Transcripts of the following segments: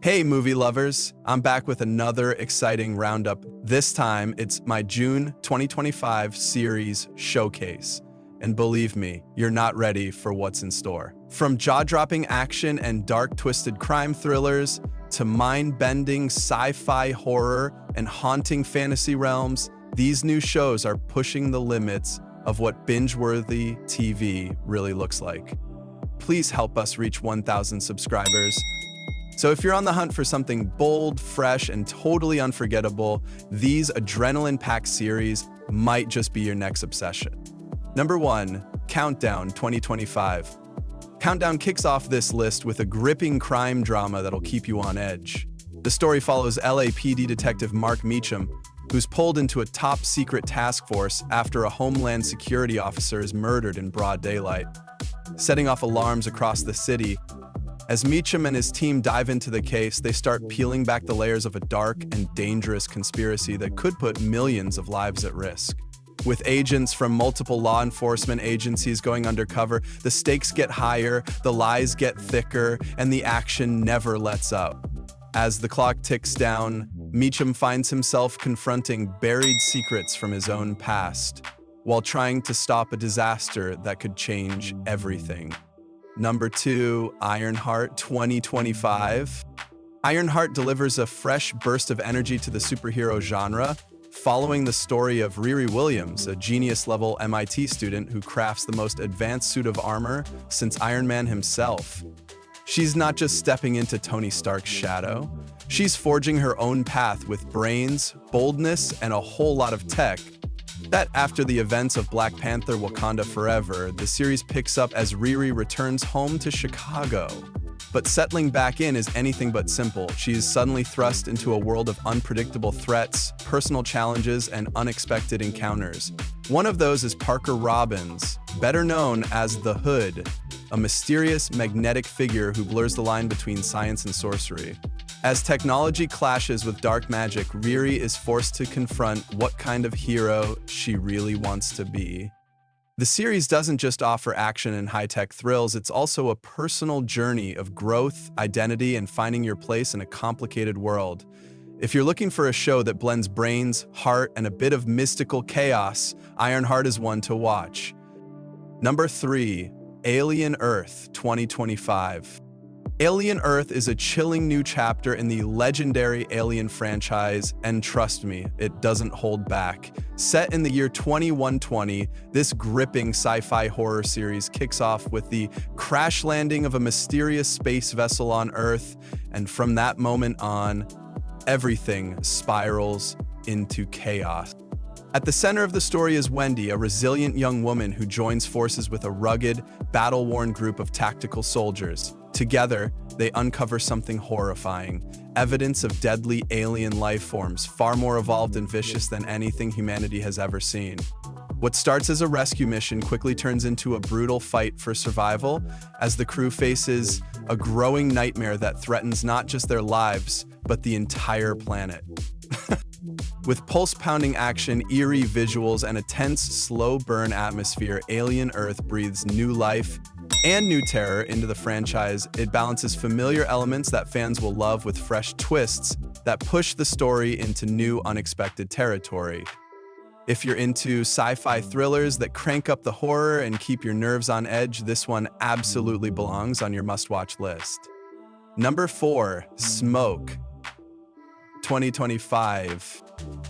Hey, movie lovers! I'm back with another exciting roundup. This time, it's my June 2025 series showcase. And believe me, you're not ready for what's in store. From jaw-dropping action and dark, twisted crime thrillers to mind-bending sci-fi horror and haunting fantasy realms, these new shows are pushing the limits of what binge-worthy TV really looks like. Please help us reach 1,000 subscribers. So if you're on the hunt for something bold, fresh, and totally unforgettable, these adrenaline-packed series might just be your next obsession. Number 1, Countdown 2025. Countdown kicks off this list with a gripping crime drama that'll keep you on edge. The story follows LAPD detective Mark Meacham, who's pulled into a top-secret task force after a Homeland Security officer is murdered in broad daylight, setting off alarms across the city. As Meacham and his team dive into the case, they start peeling back the layers of a dark and dangerous conspiracy that could put millions of lives at risk. With agents from multiple law enforcement agencies going undercover, the stakes get higher, the lies get thicker, and the action never lets up. As the clock ticks down, Meacham finds himself confronting buried secrets from his own past, while trying to stop a disaster that could change everything. Number 2, Ironheart 2025. Ironheart delivers a fresh burst of energy to the superhero genre, following the story of Riri Williams, a genius-level MIT student who crafts the most advanced suit of armor since Iron Man himself. She's not just stepping into Tony Stark's shadow, she's forging her own path with brains, boldness, and a whole lot of tech. That after the events of Black Panther: Wakanda Forever, the series picks up as Riri returns home to Chicago. But settling back in is anything but simple. She is suddenly thrust into a world of unpredictable threats, personal challenges, and unexpected encounters. One of those is Parker Robbins, better known as the Hood, a mysterious, magnetic figure who blurs the line between science and sorcery. As technology clashes with dark magic, Riri is forced to confront what kind of hero she really wants to be. The series doesn't just offer action and high-tech thrills, it's also a personal journey of growth, identity, and finding your place in a complicated world. If you're looking for a show that blends brains, heart, and a bit of mystical chaos, Ironheart is one to watch. Number 3, Alien Earth 2025. Alien Earth is a chilling new chapter in the legendary Alien franchise, and trust me, it doesn't hold back. Set in the year 2120, this gripping sci-fi horror series kicks off with the crash landing of a mysterious space vessel on Earth, and from that moment on, everything spirals into chaos. At the center of the story is Wendy, a resilient young woman who joins forces with a rugged, battle-worn group of tactical soldiers. Together, they uncover something horrifying, evidence of deadly alien life forms far more evolved and vicious than anything humanity has ever seen. What starts as a rescue mission quickly turns into a brutal fight for survival as the crew faces a growing nightmare that threatens not just their lives, but the entire planet. With pulse-pounding action, eerie visuals, and a tense, slow-burn atmosphere, Alien Earth breathes new life and new terror into the franchise. It balances familiar elements that fans will love with fresh twists that push the story into new, unexpected territory. If you're into sci-fi thrillers that crank up the horror and keep your nerves on edge, this one absolutely belongs on your must-watch list. Number 4, Smoke 2025.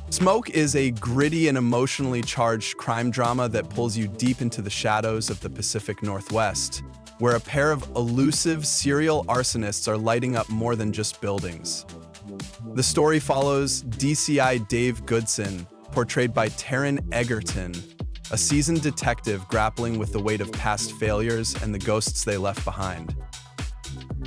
Smoke is a gritty and emotionally charged crime drama that pulls you deep into the shadows of the Pacific Northwest, where a pair of elusive serial arsonists are lighting up more than just buildings. The story follows DCI Dave Goodson, portrayed by Taron Egerton, a seasoned detective grappling with the weight of past failures and the ghosts they left behind.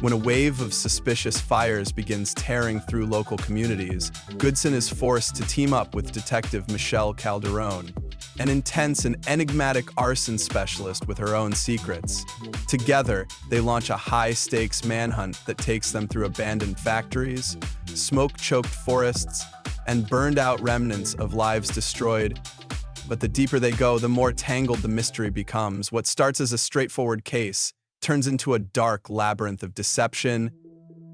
When a wave of suspicious fires begins tearing through local communities, Goodson is forced to team up with Detective Michelle Calderon, an intense and enigmatic arson specialist with her own secrets. Together, they launch a high-stakes manhunt that takes them through abandoned factories, smoke-choked forests, and burned-out remnants of lives destroyed. But the deeper they go, the more tangled the mystery becomes. What starts as a straightforward case turns into a dark labyrinth of deception,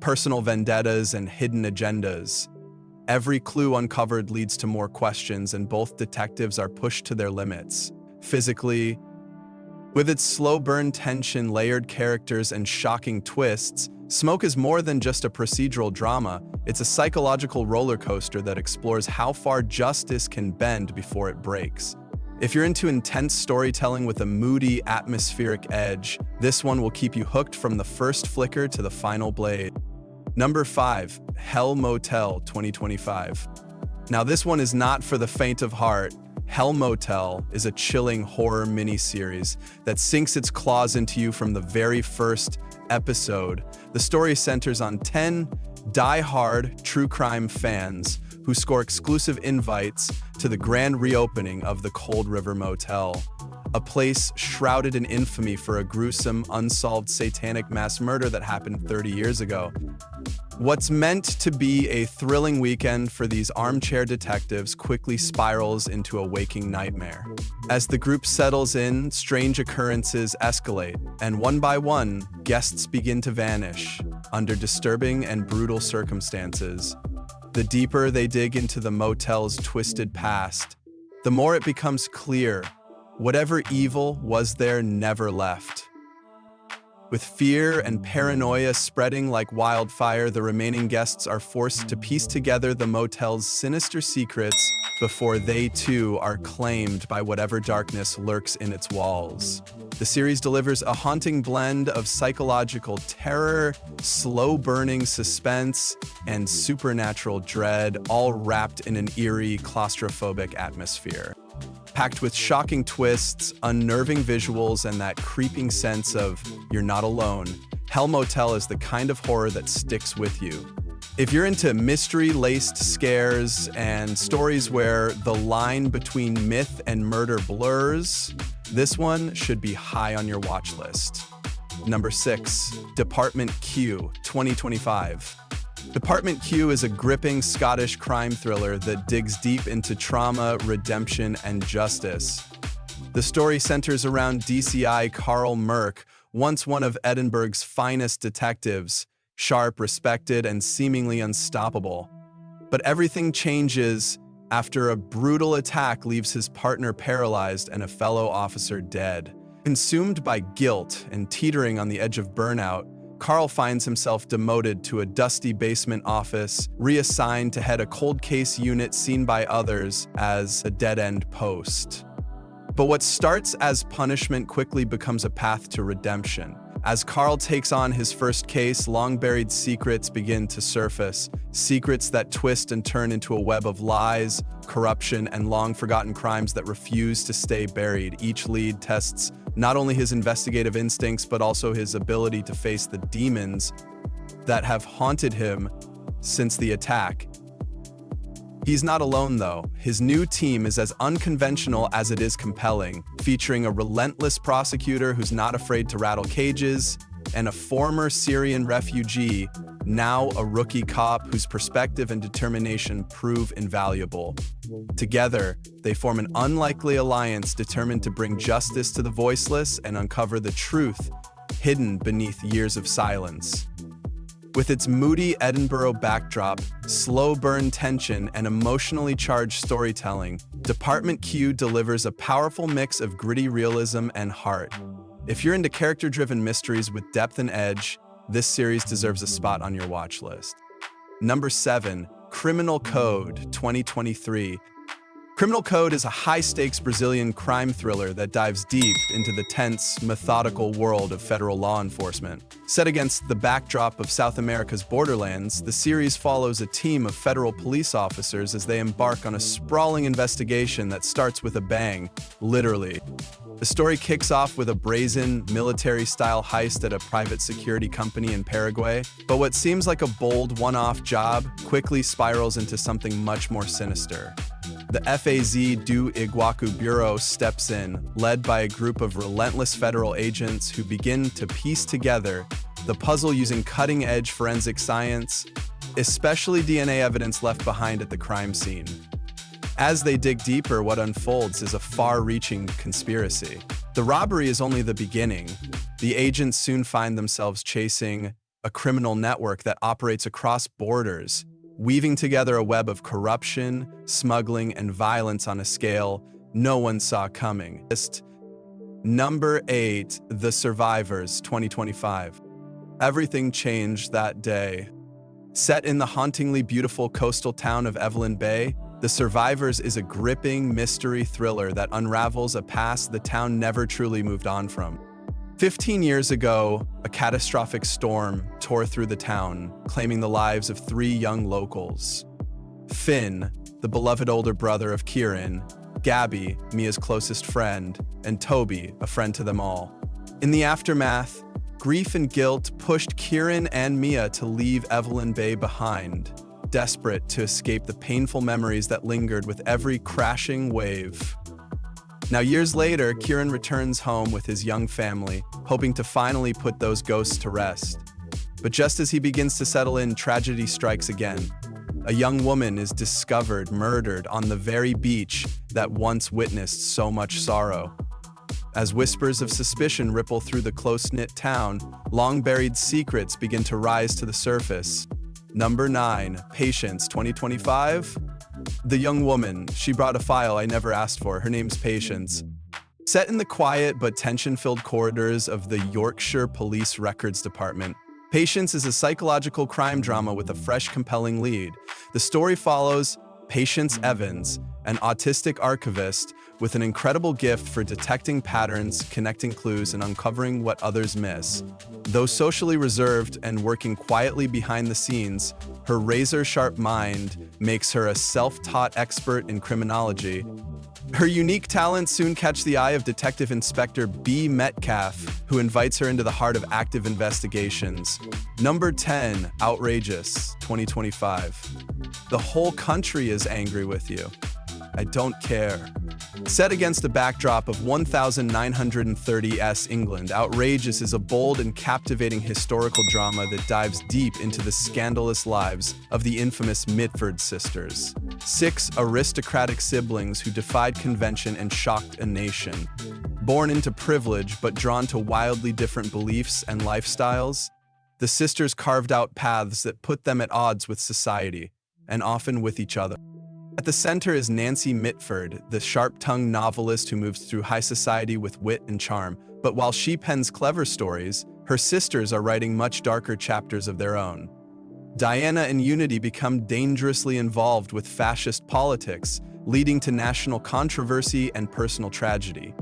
personal vendettas, and hidden agendas. Every clue uncovered leads to more questions, and both detectives are pushed to their limits. Physically, with its slow burn tension, layered characters, and shocking twists, Smoke is more than just a procedural drama. It's a psychological roller coaster that explores how far justice can bend before it breaks. If you're into intense storytelling with a moody, atmospheric edge, this one will keep you hooked from the first flicker to the final blade. Number 5, Hell Motel 2025. Now this one is not for the faint of heart. Hell Motel is a chilling horror miniseries that sinks its claws into you from the very first episode. The story centers on 10 die-hard true crime fans who score exclusive invites to the grand reopening of the Cold River Motel, a place shrouded in infamy for a gruesome, unsolved satanic mass murder that happened 30 years ago. What's meant to be a thrilling weekend for these armchair detectives quickly spirals into a waking nightmare. As the group settles in, strange occurrences escalate, and one by one, guests begin to vanish under disturbing and brutal circumstances. The deeper they dig into the motel's twisted past, the more it becomes clear whatever evil was there never left. With fear and paranoia spreading like wildfire, the remaining guests are forced to piece together the motel's sinister secrets before they too are claimed by whatever darkness lurks in its walls. The series delivers a haunting blend of psychological terror, slow-burning suspense, and supernatural dread, all wrapped in an eerie, claustrophobic atmosphere. Packed with shocking twists, unnerving visuals, and that creeping sense of you're not alone, Hell Motel is the kind of horror that sticks with you. If you're into mystery-laced scares and stories where the line between myth and murder blurs, this one should be high on your watch list. Number 6, Department Q 2025. Department Q is a gripping Scottish crime thriller that digs deep into trauma, redemption, and justice. The story centers around DCI Carl Merck, once one of Edinburgh's finest detectives, sharp, respected, and seemingly unstoppable. But everything changes after a brutal attack leaves his partner paralyzed and a fellow officer dead. Consumed by guilt and teetering on the edge of burnout, Carl finds himself demoted to a dusty basement office, reassigned to head a cold case unit seen by others as a dead-end post. But what starts as punishment quickly becomes a path to redemption. As Carl takes on his first case, long-buried secrets begin to surface, secrets that twist and turn into a web of lies, corruption, and long-forgotten crimes that refuse to stay buried. Each lead tests not only his investigative instincts, but also his ability to face the demons that have haunted him since the attack. He's not alone, though. His new team is as unconventional as it is compelling, featuring a relentless prosecutor who's not afraid to rattle cages, and a former Syrian refugee, now a rookie cop whose perspective and determination prove invaluable. Together, they form an unlikely alliance determined to bring justice to the voiceless and uncover the truth hidden beneath years of silence. With its moody Edinburgh backdrop, slow burn tension, and emotionally charged storytelling, Department Q delivers a powerful mix of gritty realism and heart. If you're into character-driven mysteries with depth and edge, this series deserves a spot on your watch list. Number 7, Criminal Code 2023. Criminal Code is a high-stakes Brazilian crime thriller that dives deep into the tense, methodical world of federal law enforcement. Set against the backdrop of South America's borderlands, the series follows a team of federal police officers as they embark on a sprawling investigation that starts with a bang, literally. The story kicks off with a brazen, military-style heist at a private security company in Paraguay, but what seems like a bold one-off job quickly spirals into something much more sinister. The FAZ do Iguacu Bureau steps in, led by a group of relentless federal agents who begin to piece together the puzzle using cutting-edge forensic science, especially DNA evidence left behind at the crime scene. As they dig deeper, what unfolds is a far-reaching conspiracy. The robbery is only the beginning. The agents soon find themselves chasing a criminal network that operates across borders, weaving together a web of corruption, smuggling, and violence on a scale no one saw coming. Number 8, The Survivors, 2025. Everything changed that day. Set in the hauntingly beautiful coastal town of Evelyn Bay, The Survivors is a gripping mystery thriller that unravels a past the town never truly moved on from. 15 years ago, a catastrophic storm tore through the town, claiming the lives of 3 young locals. Finn, the beloved older brother of Kieran, Gabby, Mia's closest friend, and Toby, a friend to them all. In the aftermath, grief and guilt pushed Kieran and Mia to leave Evelyn Bay behind, desperate to escape the painful memories that lingered with every crashing wave. Now, years later, Kieran returns home with his young family, hoping to finally put those ghosts to rest. But just as he begins to settle in, tragedy strikes again. A young woman is discovered murdered on the very beach that once witnessed so much sorrow. As whispers of suspicion ripple through the close-knit town, long-buried secrets begin to rise to the surface. Number 9, Patience, 2025. The young woman, she brought a file I never asked for. Her name's Patience. Set in the quiet but tension-filled corridors of the Yorkshire Police Records Department, Patience is a psychological crime drama with a fresh, compelling lead. The story follows Patience Evans, an autistic archivist with an incredible gift for detecting patterns, connecting clues, and uncovering what others miss. Though socially reserved and working quietly behind the scenes, her razor-sharp mind makes her a self-taught expert in criminology. Her unique talents soon catch the eye of Detective Inspector B. Metcalf, who invites her into the heart of active investigations. Number 10, Outrageous, 2025. The whole country is angry with you. I don't care. Set against a backdrop of 1930s England, Outrageous is a bold and captivating historical drama that dives deep into the scandalous lives of the infamous Mitford sisters, 6 aristocratic siblings who defied convention and shocked a nation. Born into privilege but drawn to wildly different beliefs and lifestyles, the sisters carved out paths that put them at odds with society, and often with each other. At the center is Nancy Mitford, the sharp-tongued novelist who moves through high society with wit and charm. But while she pens clever stories, her sisters are writing much darker chapters of their own. Diana and Unity become dangerously involved with fascist politics, leading to national controversy and personal tragedy.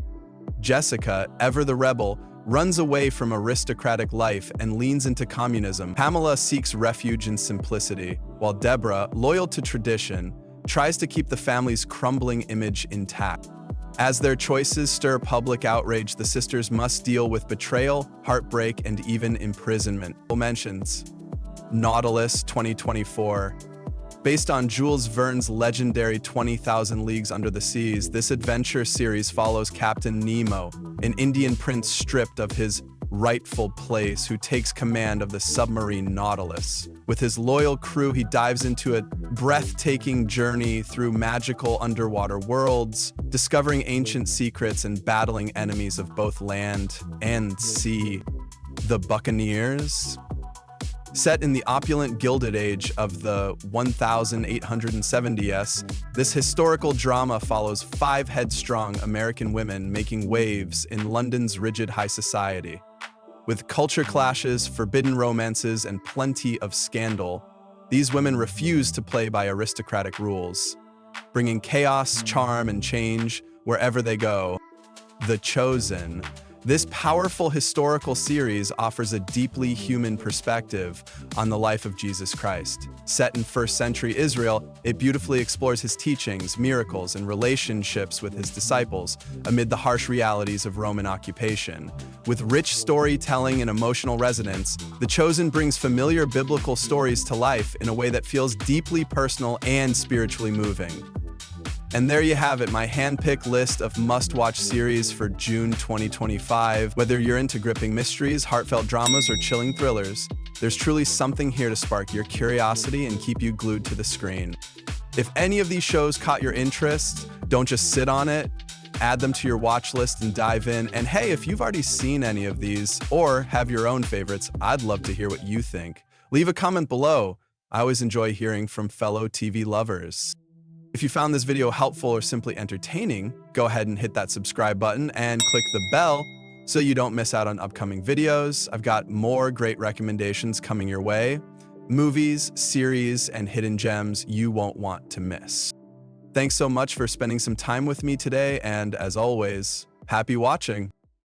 Jessica, ever the rebel, runs away from aristocratic life and leans into communism. Pamela seeks refuge in simplicity, while Deborah, loyal to tradition, tries to keep the family's crumbling image intact. As their choices stir public outrage, the sisters must deal with betrayal, heartbreak, and even imprisonment. Mentions Nautilus, 2024. Based on Jules Verne's legendary 20,000 Leagues Under the Seas, this adventure series follows Captain Nemo, an Indian prince stripped of his rightful place who takes command of the submarine Nautilus. With his loyal crew, he dives into a breathtaking journey through magical underwater worlds, discovering ancient secrets and battling enemies of both land and sea. The Buccaneers? Set in the opulent Gilded Age of the 1870s, this historical drama follows 5 headstrong American women making waves in London's rigid high society. With culture clashes, forbidden romances, and plenty of scandal, these women refuse to play by aristocratic rules, bringing chaos, charm, and change wherever they go. The Chosen. This powerful historical series offers a deeply human perspective on the life of Jesus Christ. Set in first-century Israel, it beautifully explores his teachings, miracles, and relationships with his disciples amid the harsh realities of Roman occupation. With rich storytelling and emotional resonance, The Chosen brings familiar biblical stories to life in a way that feels deeply personal and spiritually moving. And there you have it, my hand-picked list of must-watch series for June 2025. Whether you're into gripping mysteries, heartfelt dramas, or chilling thrillers, there's truly something here to spark your curiosity and keep you glued to the screen. If any of these shows caught your interest, don't just sit on it. Add them to your watch list and dive in. And hey, if you've already seen any of these or have your own favorites, I'd love to hear what you think. Leave a comment below. I always enjoy hearing from fellow TV lovers. If you found this video helpful or simply entertaining, go ahead and hit that subscribe button and click the bell so you don't miss out on upcoming videos. I've got more great recommendations coming your way. Movies, series, and hidden gems you won't want to miss. Thanks so much for spending some time with me today, and as always, happy watching!